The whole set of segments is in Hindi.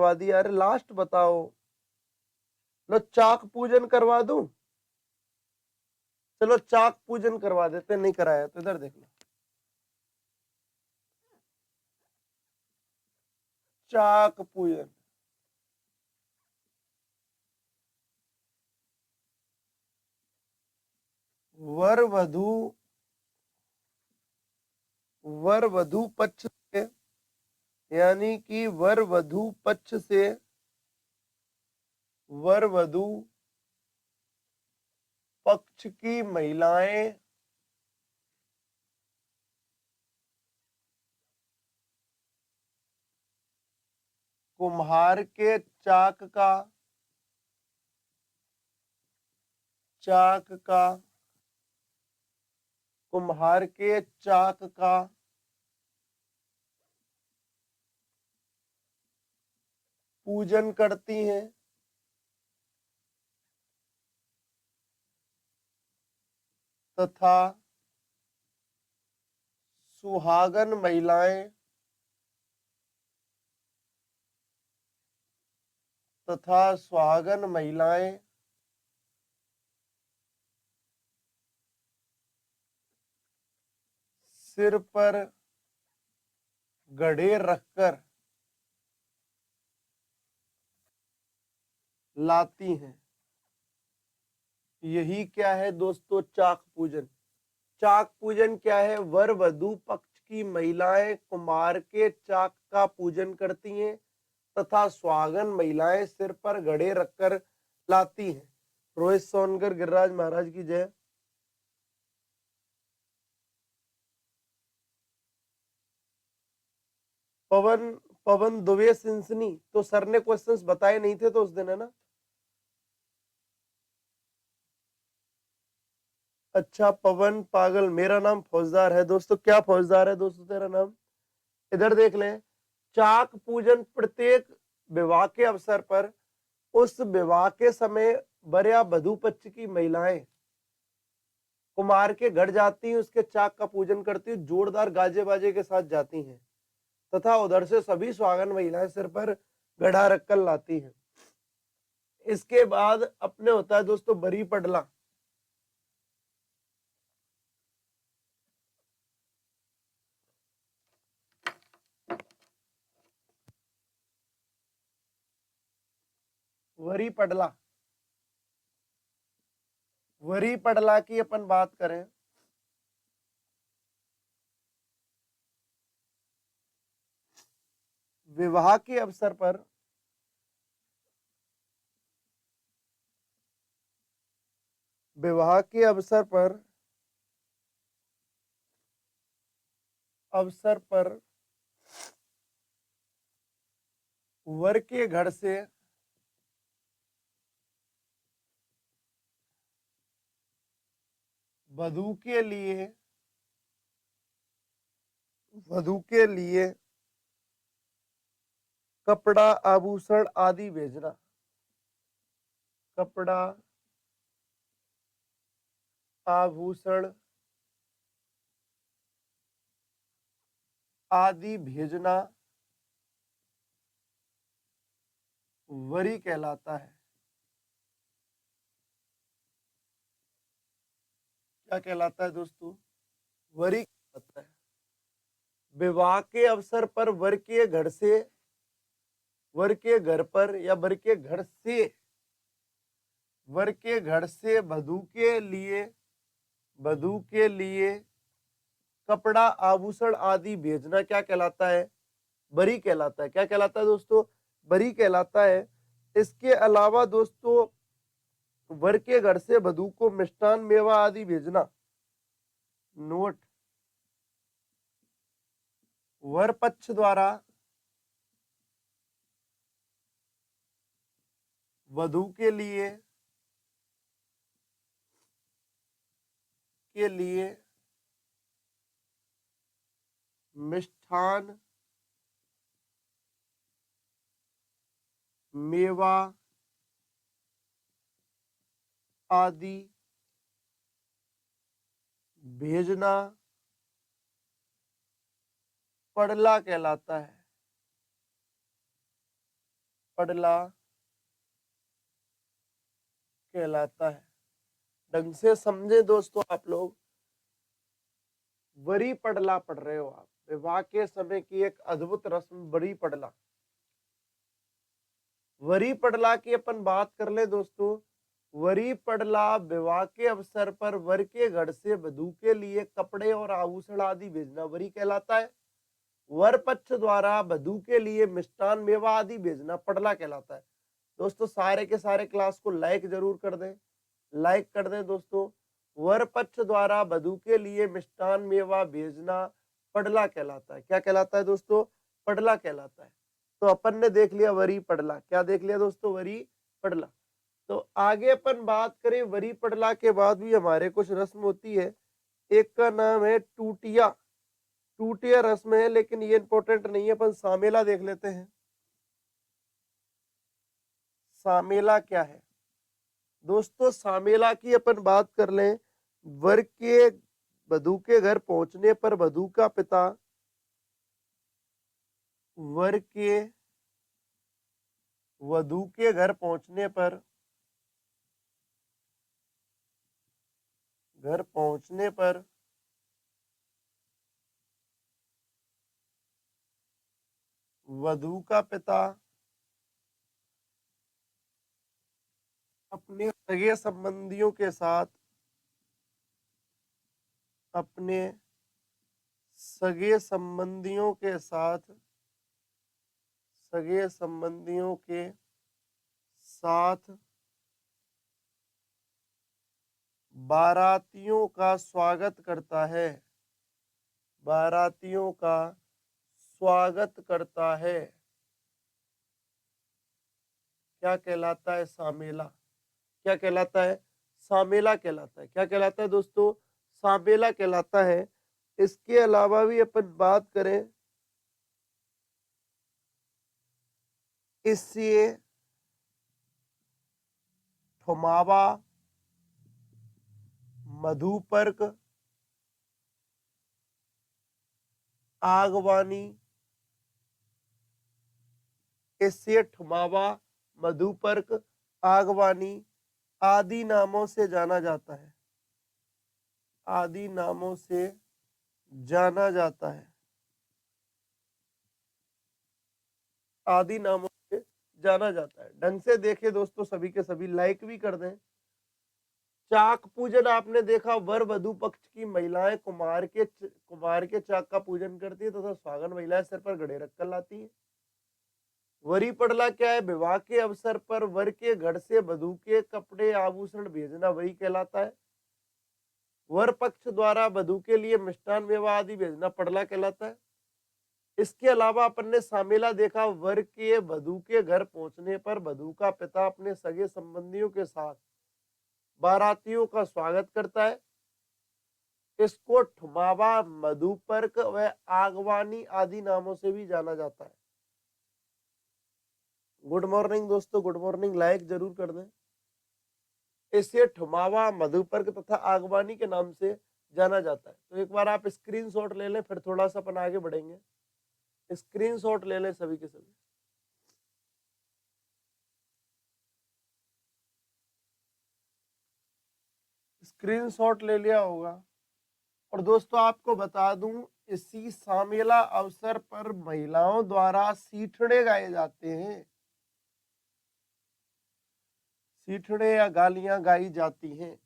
करवा दिया। अरे लास्ट बताओ। लो चाक पूजन करवा दूं? चलो चाक पूजन करवा देते, नहीं कराया तो इधर देख लो। चाक पूजन। वर वधु पक्ष से, यानी कि वर वधु पक्ष से वर वधु पक्ष की महिलाएं कुम्हार के कुम्हार के चाक का पूजन करती हैं तथा सुहागन महिलाएं सिर पर गड़े रखकर लाती हैं। यही क्या है दोस्तों? चाक पूजन। चाक पूजन क्या है? वर वधु पक्ष की महिलाएं कुम्हार के चाक का पूजन करती हैं तथा सुहागन महिलाएं सिर पर घड़े रखकर लाती हैं। रोहित सोनकर गिरिराज महाराज की जय। पवन पवन दुबे सिंसनी, तो सर ने क्वेश्चंस बताए नहीं थे तो उस दिन, है ना? अच्छा पवन पागल, मेरा नाम फौजदार है दोस्तों। क्या फौजदार है दोस्तों तेरा नाम? इधर देख लें। चाक पूजन प्रत्येक विवाह के अवसर पर उस विवाह के समय वर या वधु पक्ष की महिलाएं कुमार के घर जाती हैं, उसके चाक का पूजन करती हैं, जोरदार गाजे बाजे के साथ जाती हैं तथा उधर से सभी सुहागन महिलाएं सिर पर गड़ा रखकर लाती हैं। इसके बाद अपने होता है दोस्तों बरी पडला। वरी पडला, वरी पडला की अपन बात करें। विवाह के अवसर पर विवाह के अवसर पर वर के घर से वधु के लिए कपड़ा आभूषण आदि भेजना, कपड़ा आभूषण आदि भेजना वरी कहलाता है। क्या कहलाता है दोस्तों? वरी कहलाता है। विवाह के अवसर पर वर के घर से, वर के घर पर या वर के घर से वधु के लिए कपड़ा आभूषण आदि भेजना क्या कहलाता है? बरी कहलाता है। क्या कहलाता है दोस्तों? बरी कहलाता है। इसके अलावा दोस्तों वर के घर से वधु को मिष्ठान मेवा आदि भेजना, नोट, वर पक्ष द्वारा वधु के लिए मिष्ठान मेवा आदि भेजना पड़ला कहलाता है। पड़ला कहलाता है। ढंग से समझे दोस्तों आप लोग, वरी पड़ला पढ़ रहे हो आप, विवाह के समय की एक अद्भुत रस्म वरी पड़ला। वरी पड़ला की अपन बात कर ले दोस्तों, वरी पड़ला विवाह के अवसर पर वर के घर से वधू के लिए कपड़े और आभूषण आदि भेजना वरी कहलाता है। वर पक्ष द्वारा वधू के लिए मिष्टान मेवा आदि भेजना पड़ला कहलाता है। दोस्तों सारे के सारे क्लास को लाइक जरूर कर दें, लाइक कर दें दोस्तों। वर पक्ष द्वारा वधू के लिए मिष्टान मेवा भेजना पड़ला कहलाता है। क्या कहलाता है दोस्तों? पड़ला कहलाता है। तो अपन ने देख लिया वरी पड़ला, क्या देख लिया दोस्तों? वरी पड़ला। तो आगे अपन बात करें, वरी पड़ला के बाद भी हमारे कुछ रस्म होती है। एक का नाम है टूटिया। टूटिया रस्म है, लेकिन ये इंपॉर्टेंट नहीं है, अपन सामेला देख लेते हैं। सामेला क्या है दोस्तों? सामेला की अपन बात कर लें, वर के वधू के घर पहुंचने पर वधू का पिता वर के वधू के घर पहुंचने पर वधू का पिता अपने सगे संबंधियों के साथ अपने सगे संबंधियों के साथ बारातियों का स्वागत करता है। बारातियों का स्वागत करता है। क्या कहलाता है? सामेला। क्या कहलाता है? सामेला कहलाता है। क्या कहलाता है दोस्तों? सामेला कहलाता है। इसके अलावा भी अपन बात करें, इससे ठुमावा, मधुपर्क, आगवानी, इससे ठुमावा, मधुपर्क, आगवानी आदि नामों से जाना जाता है। आदि नामों से जाना जाता है। आदि नामों से जाना जाता है। ढंग से देखे दोस्तों, सभी के सभी लाइक भी कर दें। चाक पूजन आपने देखा, वर वधु पक्ष की महिलाएं कुमार के चाक का पूजन करती है तथा सुहागन महिलाएं सिर पर घड़े रखकर लाती है। वरी पड़ला क्या है? विवाह के अवसर पर वर के घर से वधु के कपड़े आभूषण भेजना वही कहलाता है। वर पक्ष द्वारा वधु के लिए मिष्टान मेवा आदि भेजना पड़ला कहलाता है। इसके अलावा अपन ने सामेला देखा, वर के वधु के घर पहुंचने पर वधु का पिता अपने सगे संबंधियों के साथ बारातियों का स्वागत करता है। इसको ठुमावा, मधुपर्क व आगवानी आदि नामों से भी जाना जाता है। गुड मॉर्निंग दोस्तों, गुड मॉर्निंग, लाइक जरूर कर दें। इसे ठुमावा, मधुपर्क तथा आगवानी के नाम से जाना जाता है। तो एक बार आप स्क्रीनशॉट ले लें, फिर थोड़ा सा अपन आगे बढ़ेंगे। स्क्रीनशॉट ले लें सभी के सभी। स्क्रीनशॉट ले लिया होगा। और दोस्तों आपको बता दूं, इसी सामेला अवसर पर महिलाओं द्वारा सीठड़े गाए जाते हैं। सीठड़े या गालियां गाई जाती हैं।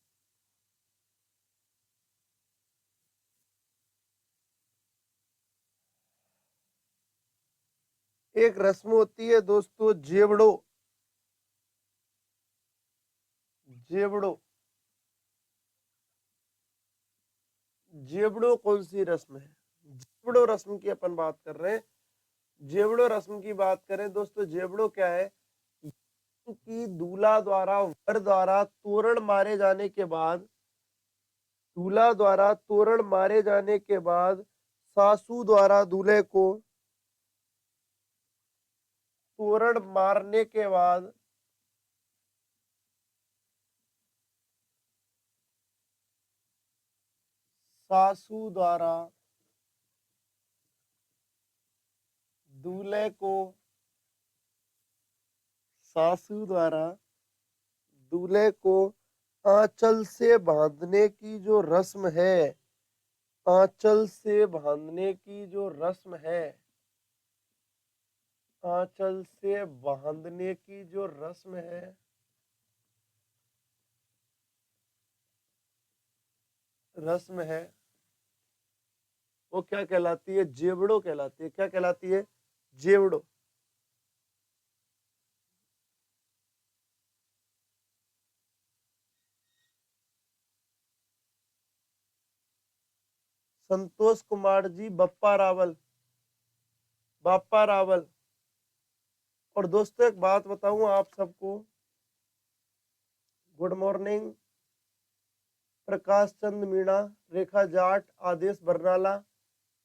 एक रस्म होती है दोस्तों, जेवड़ो। जेवड़ो जेवड़ो कौन सी रस्म है? जेवड़ो रस्म की अपन बात कर रहे हैं। जेवड़ो रस्म की बात करें दोस्तों, जेवड़ो क्या है कि दूल्हा द्वारा वर द्वारा तोरण मारे जाने के बाद दूल्हा द्वारा तोरण मारे जाने के बाद सासू द्वारा दूल्हे को तोरण मारने के बाद सासू द्वारा दूल्हे को सासू द्वारा दूल्हे को आंचल से बांधने की जो रस्म है, आंचल से बांधने की जो रस्म है, आंचल से बांधने की जो रस्म है, रस्म है, वो क्या कहलाती है? जेवड़ो कहलाती है। क्या कहलाती है? जेवड़ो। संतोष कुमार जी, बप्पा रावल, बाप्पा रावल। और दोस्तों एक बात बताऊं आप सबको, गुड मॉर्निंग प्रकाश चंद मीणा, रेखा जाट, आदेश बरनाला।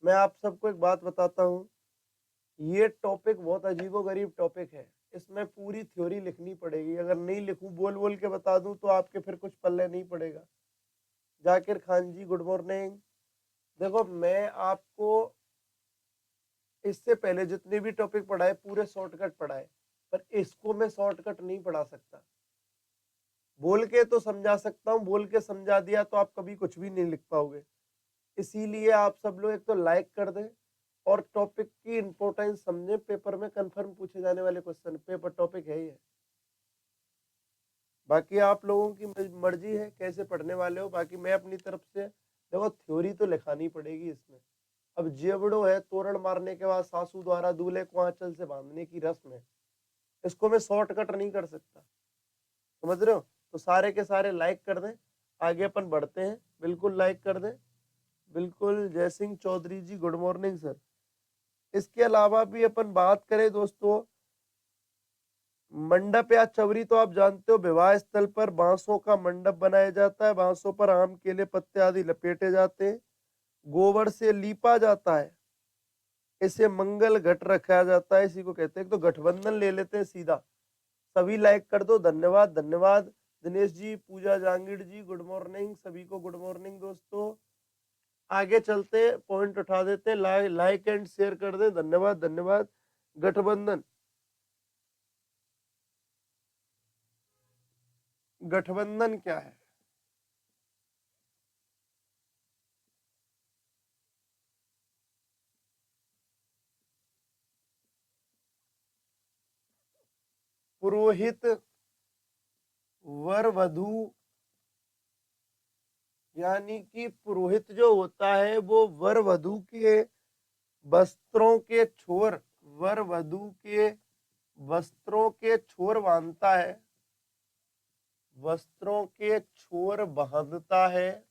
मैं आप सबको एक बात बताता हूं, ये टॉपिक बहुत अजीबोगरीब टॉपिक है। इसमें पूरी थ्योरी लिखनी पड़ेगी। अगर नहीं लिखूं, बोल बोल के बता दूं तो आपके फिर कुछ पल्ले नहीं पड़ेगा। जाकिर खान जी, गुड मॉर्निंग। देखो, मैं आपको इससे पहले जितने भी टॉपिक पढ़ाए पूरे शॉर्टकट पढ़ाए, पर इसको मैं शॉर्टकट नहीं पढ़ा सकता। बोल के तो समझा सकता हूँ, बोल के समझा दिया तो आप कभी कुछ भी नहीं लिख पाओगे। इसीलिए आप सब लोग एक तो लाइक कर दें और टॉपिक की इंपॉर्टेंस समझें। पेपर में कंफर्म पूछे जाने वाले क्वेश्चन पेपर टॉपिक है ही है। बाकी आप लोगों की मर्जी है कैसे पढ़ने वाले हो। बाकी मैं अपनी तरफ से, देखो थ्योरी तो लिखानी पड़ेगी इसमें। अब जेवड़ो है, तोरण मारने के बाद सासू द्वारा दूल्हे को आंचल से बांधने की रस्म है, इसको मैं शॉर्टकट नहीं कर सकता। समझ रहे हो? तो सारे के सारे लाइक कर दें, आगे अपन बढ़ते हैं। बिल्कुल लाइक कर दें, बिल्कुल। जय सिंह चौधरी जी, गुड मॉर्निंग सर। इसके अलावा भी अपन बात करें दोस्तों, मंडप या चवरी तो आप जानते हो, विवाह स्थल पर बांसों का मंडप बनाया जाता है। बांसों पर आम, केले, पत्ते आदि लपेटे जाते हैं। गोबर से लीपा जाता है। इसे मंगल घट रखा जाता है, इसी को कहते हैं। तो गठबंधन ले लेते हैं सीधा। सभी लाइक कर दो, धन्यवाद धन्यवाद। दिनेश जी, पूजा जहांगीर जी, गुड मॉर्निंग। सभी को गुड मॉर्निंग दोस्तों। आगे चलते, पॉइंट उठा देते हैं। लाइक एंड शेयर कर दे, धन्यवाद धन्यवाद। गठबंधन, गठबंधन क्या है? पुरोहित वर वधू, यानी कि पुरोहित जो होता है वो वर वधू के वस्त्रों के छोर, वर वधू के वस्त्रों के छोर बांधता है, वस्त्रों के छोर बांधता है,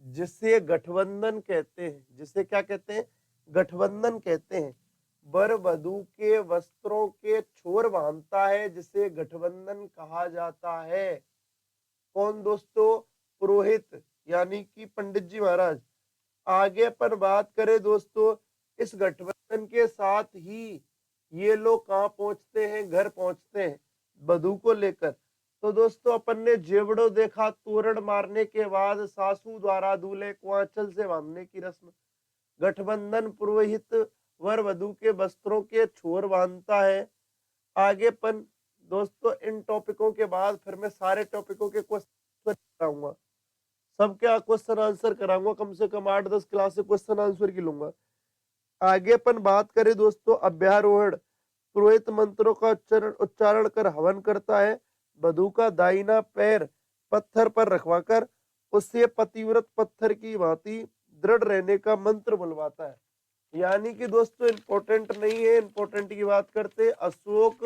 जिसे गठबंधन कहते हैं। जिसे क्या कहते हैं? गठबंधन कहते हैं। वर वधू के वस्त्रों के छोर बांधता है, जिसे गठबंधन कहा जाता है। कौन दोस्तों? पुरोहित, यानी कि पंडित जी महाराज। आगे पर बात करें दोस्तों, इस गठबंधन के साथ ही ये लोग कहाँ पहुंचते हैं? घर पहुंचते हैं वधू को लेकर। तो दोस्तों अपन ने जेवड़ो देखा, तोरण मारने के बाद सासू द्वारा दूल्हे को आंचल से बांधने की रस्म। गठबंधन, पुरोहित वर वधू के वस्त्रों के छोर बांधता है। आगे अपन दोस्तों इन टॉपिकों के बाद फिर मैं सारे टॉपिकों के क्वेश्चन कराऊंगा। सबके क्वेश्चन आंसर कराऊंगा, कम से कम 8-10 क्लास से क्वेश्चन आंसर की लूंगा। आगे अपन बात करें दोस्तों, अभ्यारोहण। पुरोहित मंत्रों का उच्चारण उच्चारण कर हवन करता है। वधू का दाहिना पैर पत्थर पर रखवाकर उससे पतिव्रत पत्थर की भांति दृढ़ रहने का मंत्र बुलवाता है। यानी कि दोस्तों इंपॉर्टेंट नहीं है, इंपॉर्टेंट की बात करते। Ashok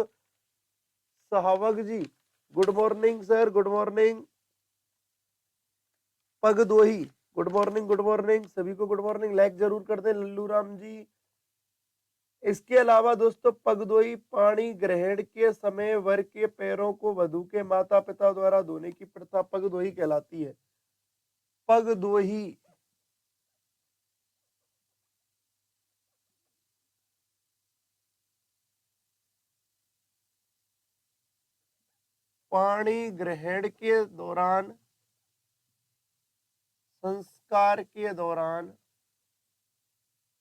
Sahavag ji, good morning sir, good morning. पगदोही, गुड मॉर्निंग, गुड मॉर्निंग। सभी को गुड मॉर्निंग। लाइक जरूर कर दें लल्लू राम जी। इसके अलावा दोस्तों, पगदोही पाणी ग्रहण के समय वर के पैरों को वधू के माता पिता द्वारा धोने की प्रथा पगदोही कहलाती है। पगदोही, पाणी ग्रहण के दौरान, संस्कार के दौरान